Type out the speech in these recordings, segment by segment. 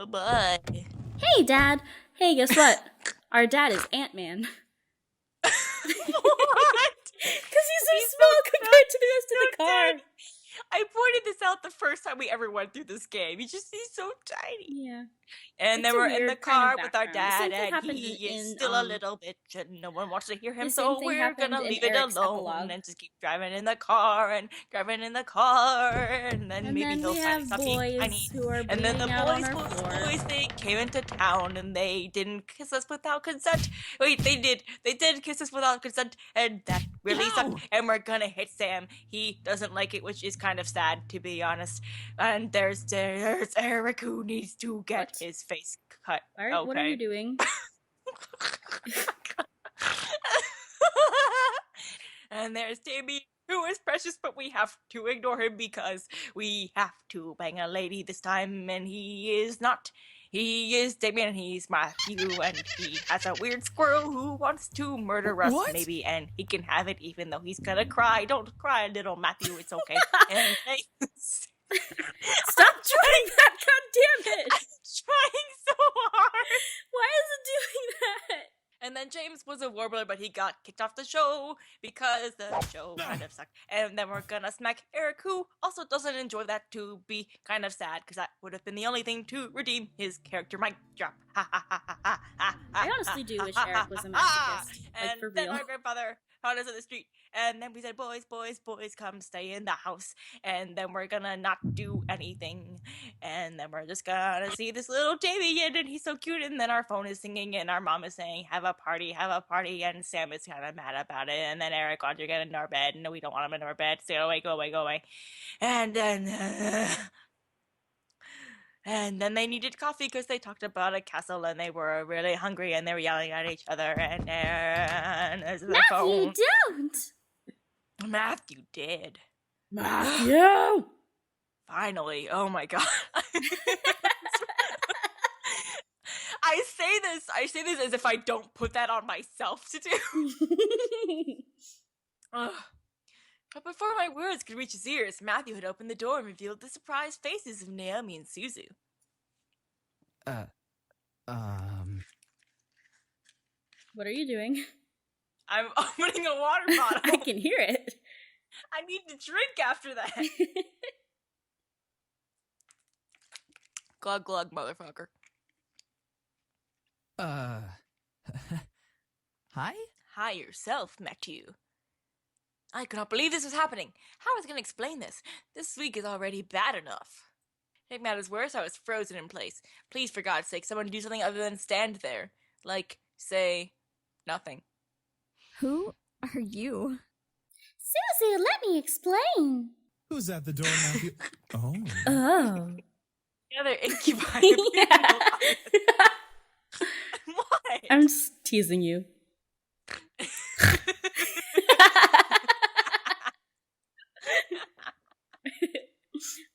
Bye. Hey, Dad. Hey, guess what? Our dad is Ant-Man. What? Because he's so small compared to the rest of the car. Tiny. I pointed this out the first time we ever went through this game. He's so tiny. Yeah. And It's then a we're in weird the kind of car with our background. The same dad, thing and happened he is in, still a little bitch, and no one wants to hear him, the same so thing we're happened gonna in leave it Eric's alone epilogue. and just keep driving in the car, and then And maybe then he'll we find have stop being boys tiny. who are And then the bleeding out on our floor. boys, they came into town, and they didn't kiss us without consent. Wait, they did. They did kiss us without consent, and that really sucked. And we're gonna hit Sam. He doesn't like it, which is kind of sad, to be honest. And there's Eric who needs to get his face cut. Alright, Okay. what are you doing? And there's Davey, who is precious, but we have to ignore him because we have to bang a lady this time, and he is not. He is Damien, and he's Matthew, and he has a weird squirrel who wants to murder us, maybe, and he can have it even though he's gonna cry. Don't cry, little Matthew, it's okay. And Stop trying that, god damn it! I'm trying so hard! Why is it doing that? And then James was a warbler, but he got kicked off the show because the show kind of sucked. And then we're gonna smack Eric, who also doesn't enjoy that, to be kind of sad, because that would have been the only thing to redeem his character. Mic drop. I honestly do wish Eric was a masochist. And for then real. my grandfather found us in the street. And then we said, boys, come stay in the house. And then we're gonna not do anything. And then we're just gonna see this little Davy, and he's so cute. And then our phone is singing, and our mom is saying, have a party. And Sam is kind of mad about it. And then Eric wants to get into our bed. No, we don't want him in our bed. Stay away, go away. And then they needed coffee because they talked about a castle, and they were really hungry, and they were yelling at each other. And there's the phone. Matthew, don't! Matthew did. Matthew! Finally. Oh my god. I say this as if I don't put that on myself to do. But before my words could reach his ears, Matthew had opened the door and revealed the surprised faces of Naomi and Suzu. What are you doing? I'm opening a water bottle. I can hear it. I need to drink after that. Glug glug, motherfucker. Hi? Hi yourself, Matthew. I could not believe this was happening. How was I going to explain this? This week is already bad enough. To make matters worse, I was frozen in place. Please, for God's sake, someone do something other than stand there. Like, say, nothing. Who are you? Suzu, let me explain. Who's at the door, Matthew? Oh. Oh. The other incubi. Yeah. Why? I'm just teasing you.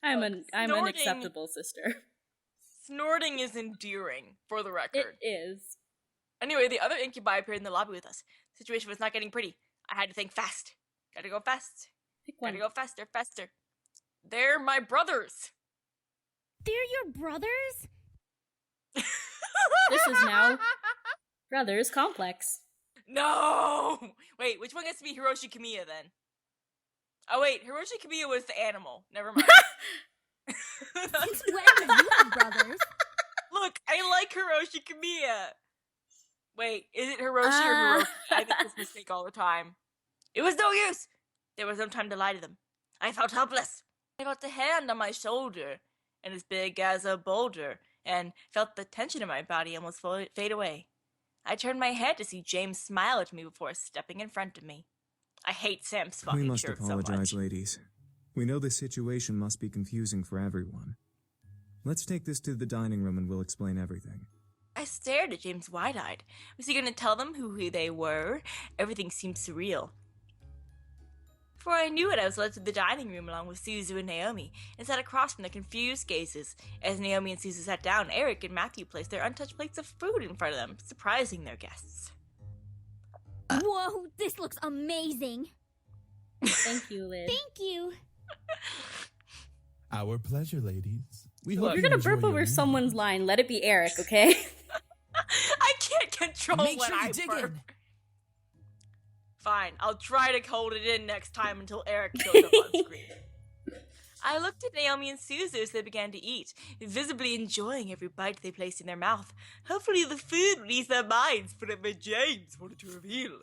I'm an acceptable sister. Snorting is endearing, for the record. It is. Anyway, the other incubi appeared in the lobby with us. The situation was not getting pretty. I had to think fast. Gotta go fast. Pick one. Gotta go faster. They're my brothers. They're your brothers? This is now Brothers Complex. No! Wait, which one gets to be Hiroshi Kamiya then? Oh wait, Hiroshi Kamiya was the animal. Never mind. Since when do you have brothers? Look, I like Hiroshi Kamiya. Wait, is it Hiroshi or Hiroshi? I make this mistake all the time. It was no use! There was no time to lie to them. I felt helpless. I felt a hand on my shoulder, and as big as a boulder, and felt the tension in my body almost fade away. I turned my head to see James smile at me before stepping in front of me. I hate Sam's fucking We must shirt apologize, so much. ladies. We know this situation must be confusing for everyone. Let's take this to the dining room and we'll explain everything. I stared at James wide-eyed. Was he going to tell them who they were? Everything seemed surreal. Before I knew it, I was led to the dining room along with Suzu and Naomi, and sat across from the confused gazes. As Naomi and Suzu sat down, Eric and Matthew placed their untouched plates of food in front of them, surprising their guests. Whoa, this looks amazing. Thank you, Lyd. Thank you. Our pleasure, ladies. We Look, hope You're you gonna enjoy burp your over meal. someone's line. Let it be Eric, okay? I can't control Make when sure I you dig burp. in. Fine, I'll try to hold it in next time until Eric shows up on screen. I looked at Naomi and Suzu as they began to eat, visibly enjoying every bite they placed in their mouth. Hopefully the food would ease their minds, whatever James wanted to reveal.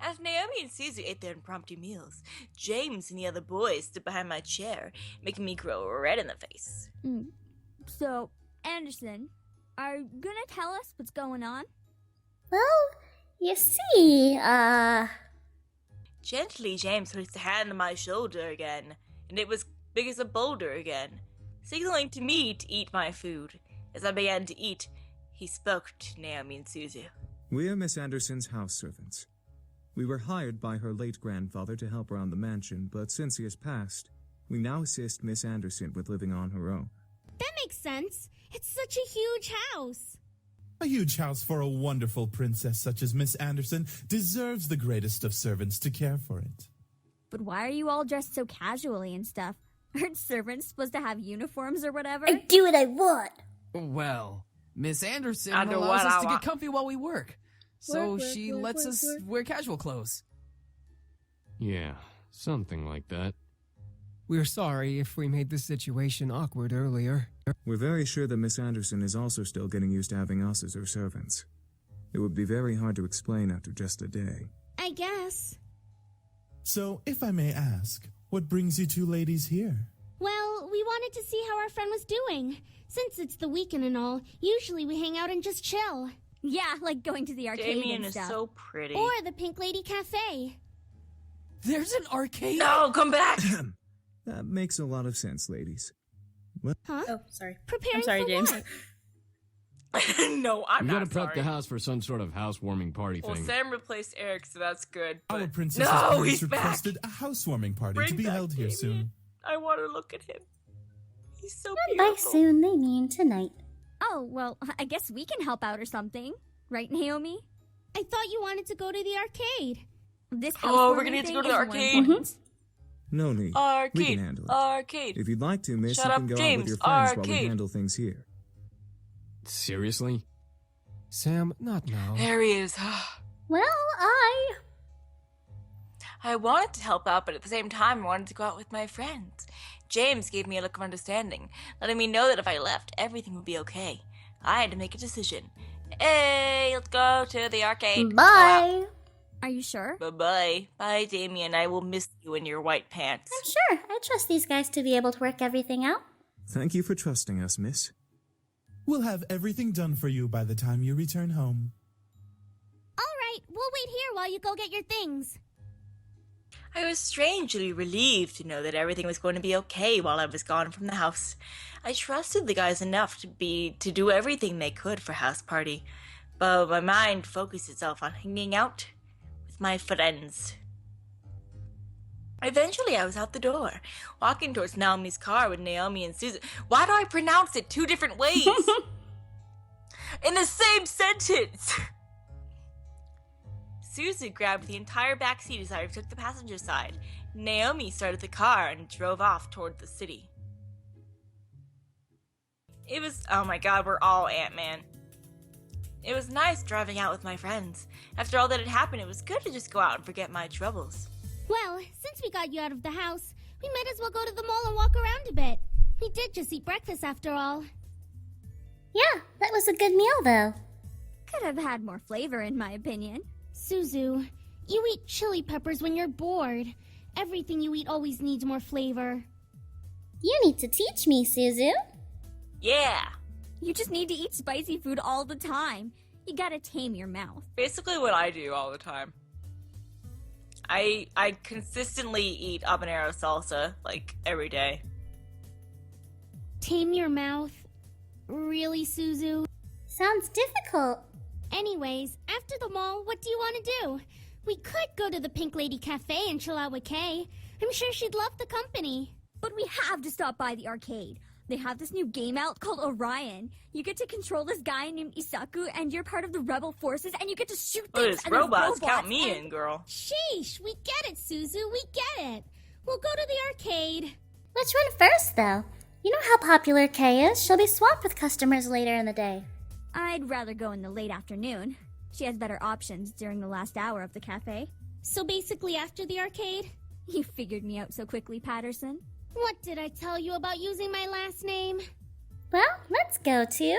As Naomi and Suzu ate their impromptu meals, James and the other boys stood behind my chair, making me grow red in the face. So, Anderson, are you gonna tell us what's going on? Well, you see, Gently, James placed a hand on my shoulder again, and it was big as a boulder again, signaling to me to eat my food. As I began to eat, he spoke to Naomi and Suzu. We are Miss Anderson's house servants. We were hired by her late grandfather to help around the mansion, but since he has passed, we now assist Miss Anderson with living on her own. That makes sense. It's such a huge house. A huge house for a wonderful princess such as Miss Anderson deserves the greatest of servants to care for it. But why are you all dressed so casually and stuff? Aren't servants supposed to have uniforms or whatever? I do what I want. Well, Miss Anderson I do allows what us I to want. get comfy while we work. So Work, she work, lets work, us work. wear casual clothes. Yeah, something like that. We're sorry if we made the situation awkward earlier. We're very sure that Miss Anderson is also still getting used to having us as her servants. It would be very hard to explain after just a day. I guess. So, if I may ask, what brings you two ladies here? Well, we wanted to see how our friend was doing. Since it's the weekend and all, usually we hang out and just chill. Yeah, like going to the arcade Damien and is stuff. so pretty. Or the Pink Lady Cafe. There's an arcade? No, come back! That makes a lot of sense, ladies. Huh? Oh, sorry. Preparing I'm sorry, for James. what? No, I'm We not gotta prep sorry. the house for some sort of housewarming party Well, thing. Sam replaced Eric, so that's good. Our But princess's no, parents he's back. requested a housewarming party Bring to be back held here Damien. soon. I want to look at him. He's so By beautiful. soon, they mean tonight. Oh, well, I guess we can help out or something. Right, Naomi? I thought you wanted to go to the arcade. This Oh, we're housewarming gonna get to thing go to the is more arcade? important. No need. Arcade. We can handle it. Arcade. If you'd like to, miss, Shut you up, can go out James. with your friends while we Arcade. handle things here. Seriously? Sam, not now. There he is. Well, I wanted to help out, but at the same time, I wanted to go out with my friends. James gave me a look of understanding, letting me know that if I left, everything would be okay. I had to make a decision. Hey, let's go to the arcade. bye. Are you sure? Bye-bye. Bye, Damien. I will miss you in your white pants. Sure, I trust these guys to be able to work everything out. Thank you for trusting us, miss. We'll have everything done for you by the time you return home. All right, we'll wait here while you go get your things. I was strangely relieved to know that everything was going to be okay while I was gone from the house. I trusted the guys enough to do everything they could for house party, but my mind focused itself on hanging out with my friends. Eventually, I was out the door, walking towards Naomi's car with Naomi and Suzu. Why do I pronounce it two different ways? In the same sentence! Suzu grabbed the entire back seat as I took the passenger side. Naomi started the car and drove off toward the city. It was, oh my god, we're all Ant-Man. It was nice driving out with my friends. After all that had happened, it was good to just go out and forget my troubles. Well, since we got you out of the house, we might as well go to the mall and walk around a bit. We did just eat breakfast after all. Yeah, that was a good meal, though. Could have had more flavor, in my opinion. Suzu, you eat chili peppers when you're bored. Everything you eat always needs more flavor. You need to teach me, Suzu. Yeah! You just need to eat spicy food all the time. You gotta tame your mouth. Basically what I do all the time. I consistently eat habanero salsa, like, every day. Tame your mouth? Really, Suzu? Sounds difficult. Anyways, after the mall, what do you want to do? We could go to the Pink Lady Cafe and chill out with Kay. I'm sure she'd love the company. But we have to stop by the arcade. They have this new game out called Orion. You get to control this guy named Isaku, and you're part of the rebel forces, and you get to shoot Oh, things. it's and there's robots. Count me and- in, girl. Sheesh, we get it, Suzu, we get it. We'll go to the arcade. Which one first, though? You know how popular Kay is. She'll be swamped with customers later in the day. I'd rather go in the late afternoon. She has better options during the last hour of the cafe. So basically after the arcade? You figured me out so quickly, Patterson. What did I tell you about using my last name? Well, let's go to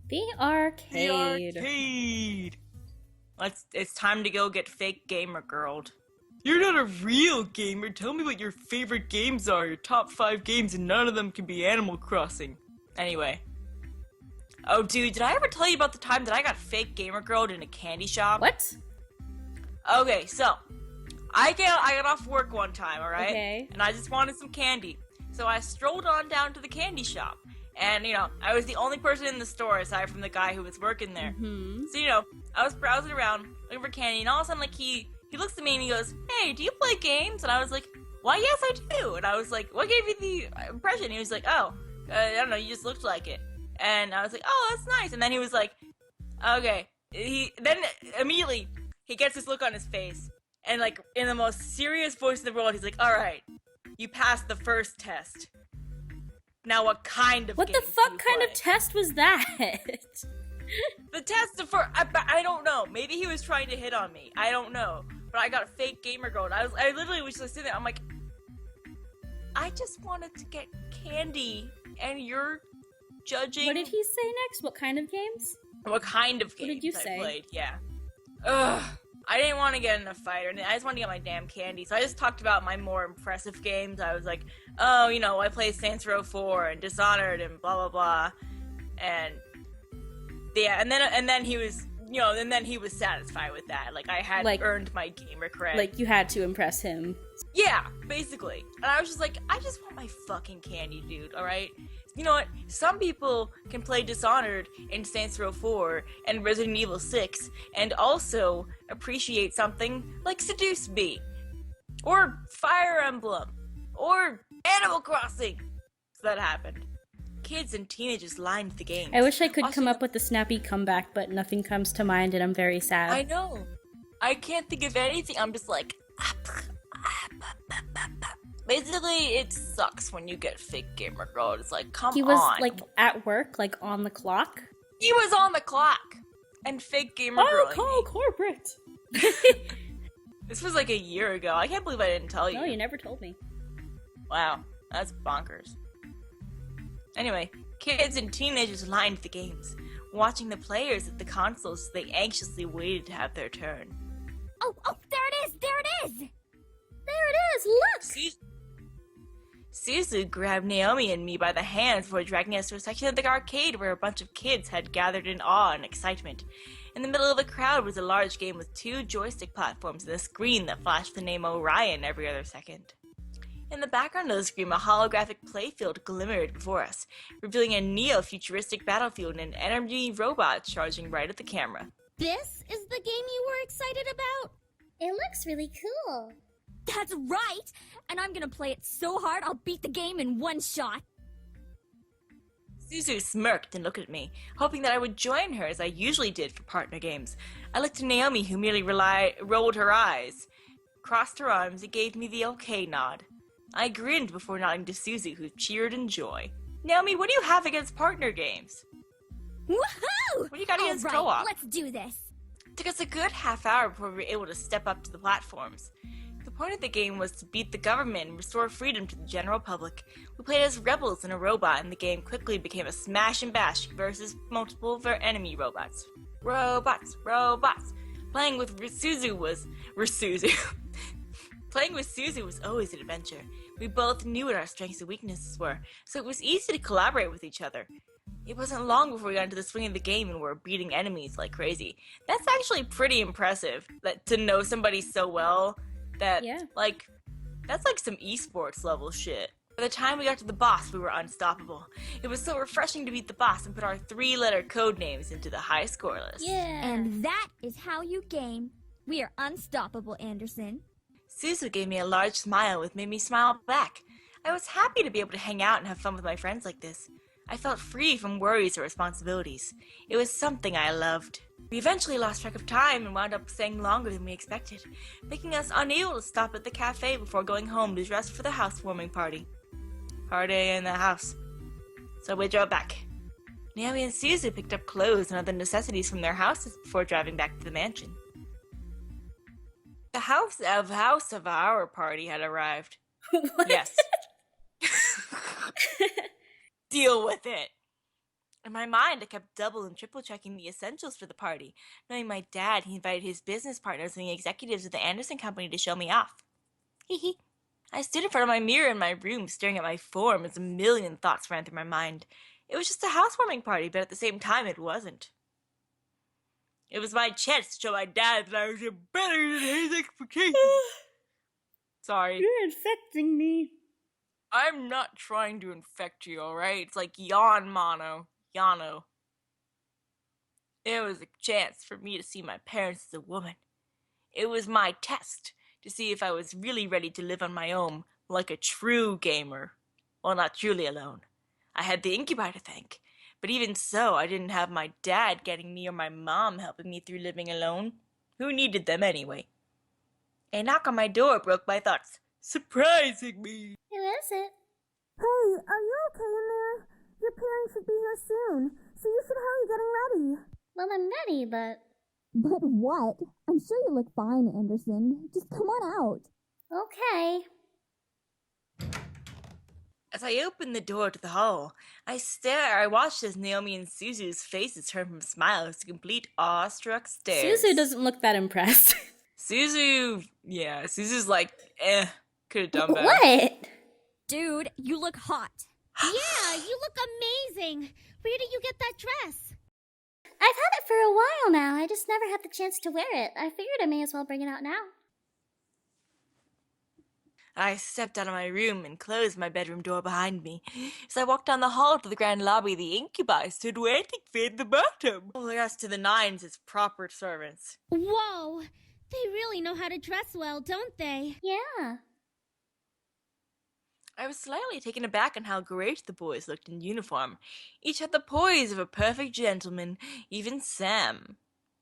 the arcade. The arcade! It's time to go get fake gamer girled. You're not a real gamer. Tell me what your favorite games are. Your top 5 games, and none of them can be Animal Crossing. Anyway. Oh, dude, did I ever tell you about the time that I got fake gamer girled in a candy shop? What? Okay, so I got off work one time, alright? Okay. And I just wanted some candy. So I strolled on down to the candy shop. And, I was the only person in the store aside from the guy who was working there. Mm-hmm. So, I was browsing around, looking for candy, and all of a sudden, he looks at me and he goes, "Hey, do you play games?" And I was like, "Why, yes, I do." And I was like, "What gave you the impression?" He was like, "Oh, I don't know, you just looked like it." And I was like, "Oh, that's nice." And then he was like, "Okay." Then immediately, he gets this look on his face, and in the most serious voice in the world, he's like, "All right, you passed the first test. Now what kind of What the games fuck do you kind play?" of test was that? The test for I don't know. Maybe he was trying to hit on me. I don't know. But I got a fake gamer girl. And I literally was just sitting there. I'm like, I just wanted to get candy, and you're judging. What did he say next? What kind of games? What kind of games What did you I say? played? Yeah. Ugh. I didn't want to get in a fight, I just wanted to get my damn candy. So I just talked about my more impressive games. I was like, oh, I played Saints Row 4 and Dishonored and blah blah blah, and yeah, and then he was, and then he was satisfied with that. I had earned my gamer cred. You had to impress him. Yeah, basically. And I was just like, I just want my fucking candy, dude, alright? You know what? Some people can play Dishonored and Saints Row 4 and Resident Evil 6 and also appreciate something like Seduce Me or Fire Emblem or Animal Crossing. So that happened. Kids and teenagers lined the games. I wish I could Also, come up with a snappy comeback, but nothing comes to mind, and I'm very sad. I know. I can't think of anything. I'm just like... Basically, it sucks when you get fake gamer girl. It's like, come on. He was, at work, on the clock. He was on the clock! And fake gamer girl. Call corporate! This was a year ago. I can't believe I didn't tell you. No, you never told me. Wow, that's bonkers. Anyway, kids and teenagers lined the games, watching the players at the consoles as they anxiously waited to have their turn. Oh, there it is! There it is! There it is, look! Suzu grabbed Naomi and me by the hands before dragging us to a section of the arcade where a bunch of kids had gathered in awe and excitement. In the middle of the crowd was a large game with 2 joystick platforms and a screen that flashed the name Orion every other second. In the background of the screen, a holographic playfield glimmered before us, revealing a neo-futuristic battlefield and an energy robot charging right at the camera. This is the game you were excited about? It looks really cool. That's right! And I'm gonna play it so hard I'll beat the game in one shot! Suzu smirked and looked at me, hoping that I would join her as I usually did for partner games. I looked at Naomi, who merely rolled her eyes, crossed her arms, and gave me the okay nod. I grinned before nodding to Suzu, who cheered in joy. Naomi, what do you have against partner games? Woohoo! What do you got against All right, co-op? let's do this! It took us a good half hour before we were able to step up to the platforms. The point of the game was to beat the government and restore freedom to the general public. We played as rebels and a robot, and the game quickly became a smash and bash versus multiple enemy robots. Robots. Playing with Suzu was Playing with Suzu was always an adventure. We both knew what our strengths and weaknesses were, so it was easy to collaborate with each other. It wasn't long before we got into the swing of the game and were beating enemies like crazy. That's actually pretty impressive, to know somebody so well that, that's some esports level shit. By the time we got to the boss, we were unstoppable. It was so refreshing to beat the boss and put our 3-letter code names into the high score list. Yeah. And that is how you game. We are unstoppable, Anderson. Suzu gave me a large smile, which made me smile back. I was happy to be able to hang out and have fun with my friends like this. I felt free from worries or responsibilities. It was something I loved. We eventually lost track of time and wound up staying longer than we expected, making us unable to stop at the cafe before going home to dress for the housewarming party. party in the house. So we drove back. Naomi and Suzu picked up clothes and other necessities from their houses before driving back to the mansion. The house of our party had arrived. What? Yes. Deal with it. In my mind, I kept double and triple checking the essentials for the party. Knowing my dad, he invited his business partners and the executives of the Anderson Company to show me off. Hee hee. I stood in front of my mirror in my room, staring at my form as a million thoughts ran through my mind. It was just a housewarming party, but at the same time, it wasn't. It was my chance to show my dad that I was better than his expectations. Sorry. You're infecting me. I'm not trying to infect you, alright? It's like yawn mono. Yano. It was a chance for me to see my parents as a woman. It was my test to see if I was really ready to live on my own like a true gamer. Well, not truly alone. I had the incubator to thank, but even so, I didn't have my dad getting me or my mom helping me through living alone. Who needed them anyway? A knock on my door broke my thoughts, surprising me. Who is it? Hey, are you okay in there? Your parents should be here soon, so you should hurry getting ready. Well, I'm ready, but... But what? I'm sure you look fine, Anderson. Just come on out. Okay. As I opened the door to the hall, I watched as Naomi and Suzu's faces turned from smiles to complete awestruck stares. Suzu doesn't look that impressed. Suzu's like, could've done better. What? Dude, you look hot. Yeah, you look amazing. Where did you get that dress? I've had it for a while now. I just never had the chance to wear it. I figured I may as well bring it out now. I stepped out of my room and closed my bedroom door behind me. As I walked down the hall to the grand lobby, the incubi stood waiting for me at the bottom. All the rest to the nines as proper servants. Whoa, they really know how to dress well, don't they? Yeah. I was slightly taken aback on how great the boys looked in uniform. Each had the poise of a perfect gentleman, even Sam.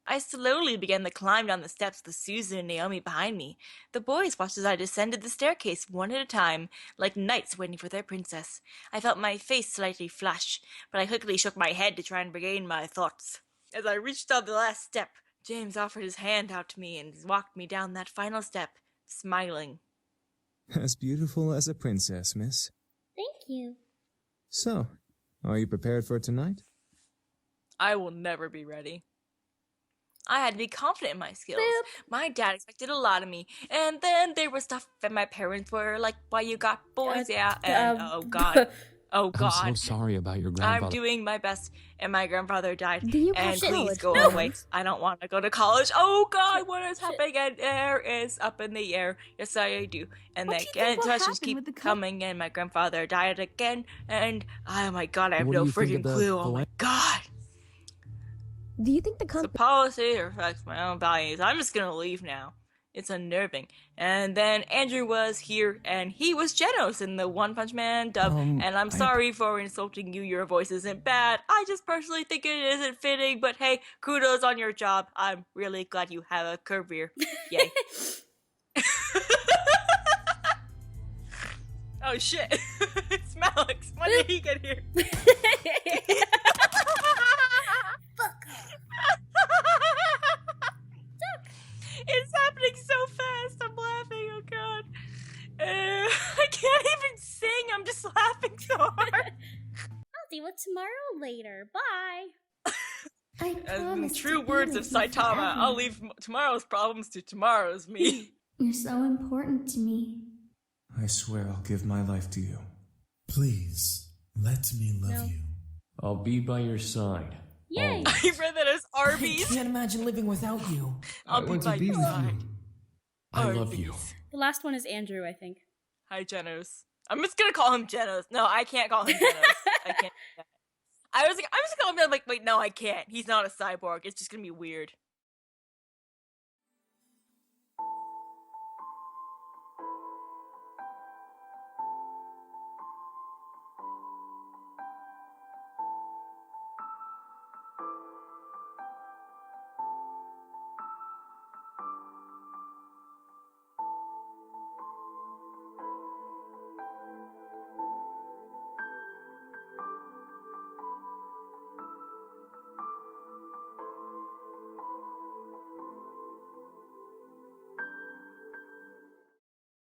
I slowly began the climb down the steps with Suzu and Naomi behind me. The boys watched as I descended the staircase one at a time, like knights waiting for their princess. I felt my face slightly flush, but I quickly shook my head to try and regain my thoughts. As I reached on the last step, James offered his hand out to me and walked me down that final step, smiling. As beautiful as a princess, miss. Thank you. So, are you prepared for tonight? I will never be ready. I had to be confident in my skills. Boop. My dad expected a lot of me. And then there was stuff that my parents were like, why you got boys? And oh God. Oh God. I'm so sorry about your grandfather. I'm doing my best, and my grandfather died. Do you And have please college go plans? away. I don't want to go to college. Oh God, what is happening? And air is up in the air. Yes, I do. And What the do you think will questions happen keep with the coming, and my grandfather died again. And oh my God, I have What do no you think freaking of the clue. Oh my God. Do you think the The policy reflects my own values. I'm just gonna leave now. It's unnerving. And then Andrew was here, and he was Genos in the One Punch Man dub. And I'm sorry for insulting you. Your voice isn't bad. I just personally think it isn't fitting. But hey, kudos on your job. I'm really glad you have a career. Yay. Oh shit. It's Malix. When did he get here? It's happening so fast. I'm laughing. Oh God. I can't even sing. I'm just laughing so hard. I'll deal with tomorrow later. Bye. I In promise. the true words of Saitama, I'll leave tomorrow's problems to tomorrow's me. You're so important to me. I swear I'll give my life to you. Please, let me love No. you. I'll be by your side. Yay. I read that as I Arby's. can't imagine living without you. I'll I be want by to be your with side. you. I love you. Arby's. The last one is Andrew, I think. Hi, Genos. I'm just gonna call him Genos. No, I can't call him Genos. I can't do that. I was like, I'm just gonna call him, like, wait, no, I can't. He's not a cyborg. It's just gonna be weird.